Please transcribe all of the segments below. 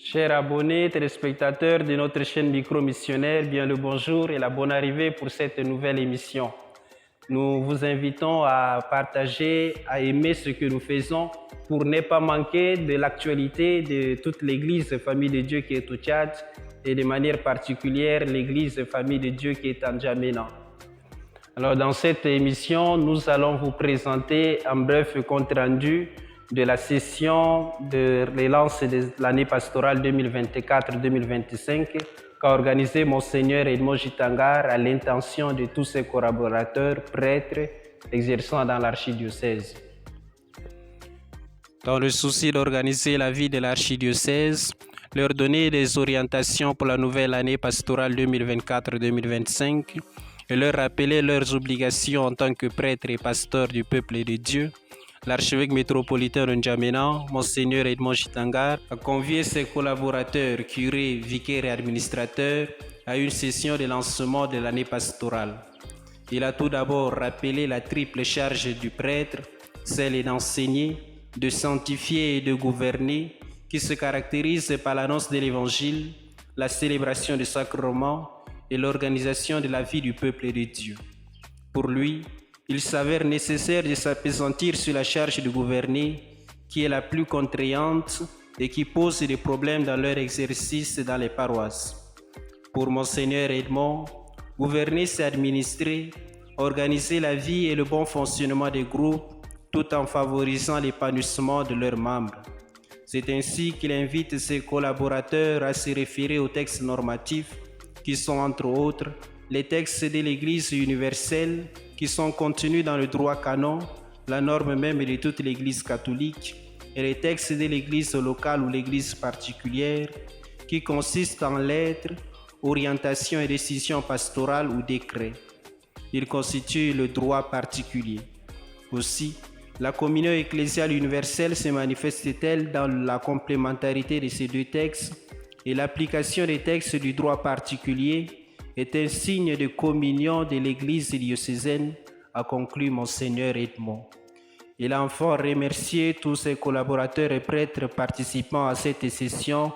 Chers abonnés, téléspectateurs de notre chaîne Micro-Missionnaire, bien le bonjour et la bonne arrivée pour cette nouvelle émission. Nous vous invitons à partager, à aimer ce que nous faisons pour ne pas manquer de l'actualité de toute l'Église Famille de Dieu qui est au Tchad et de manière particulière l'Église Famille de Dieu qui est en N'Djamena. Alors dans cette émission, nous allons vous présenter un bref compte-rendu de la session de relance de l'année pastorale 2024-2025 qu'a organisé Monseigneur Edmond Jitangar à l'intention de tous ses collaborateurs, prêtres, exerçant dans l'archidiocèse. Dans le souci d'organiser la vie de l'archidiocèse, leur donner des orientations pour la nouvelle année pastorale 2024-2025 et leur rappeler leurs obligations en tant que prêtres et pasteurs du peuple de Dieu, l'archevêque métropolitain de N'Djamena, Monseigneur Edmond Jitangar, a convié ses collaborateurs, curés, vicaires et administrateurs à une session de lancement de l'année pastorale. Il a tout d'abord rappelé la triple charge du prêtre, celle d'enseigner, de sanctifier et de gouverner, qui se caractérise par l'annonce de l'Évangile, la célébration des sacrements et l'organisation de la vie du peuple de Dieu. Pour lui, il s'avère nécessaire de s'appesantir sur la charge de gouverner, qui est la plus contraignante et qui pose des problèmes dans leur exercice dans les paroisses. Pour Monseigneur Edmond, gouverner, c'est administrer, organiser la vie et le bon fonctionnement des groupes, tout en favorisant l'épanouissement de leurs membres. C'est ainsi qu'il invite ses collaborateurs à se référer aux textes normatifs, qui sont entre autres les textes de l'Église universelle, qui sont contenus dans le droit canon, la norme même de toute l'Église catholique, et les textes de l'Église locale ou l'Église particulière, qui consistent en lettres, orientations et décisions pastorales ou décrets. Ils constituent le droit particulier. Aussi, la communion ecclésiale universelle se manifeste-t-elle dans la complémentarité de ces deux textes, et l'application des textes du droit particulier est un signe de communion de l'Église diocésaine, a conclu Monseigneur Edmond. Il a enfin remercié tous ses collaborateurs et prêtres participant à cette session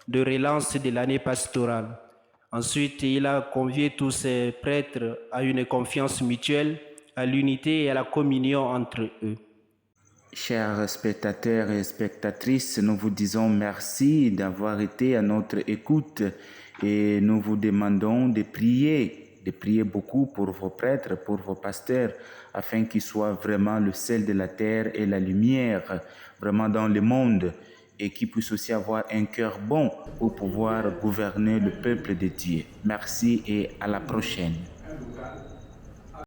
de relance de l'année pastorale. Ensuite, il a convié tous ses prêtres à une confiance mutuelle, à l'unité et à la communion entre eux. Chers spectateurs et spectatrices, nous vous disons merci d'avoir été à notre écoute et nous vous demandons de prier beaucoup pour vos prêtres, pour vos pasteurs, afin qu'ils soient vraiment le sel de la terre et la lumière vraiment dans le monde et qu'ils puissent aussi avoir un cœur bon pour pouvoir gouverner le peuple de Dieu. Merci et à la prochaine.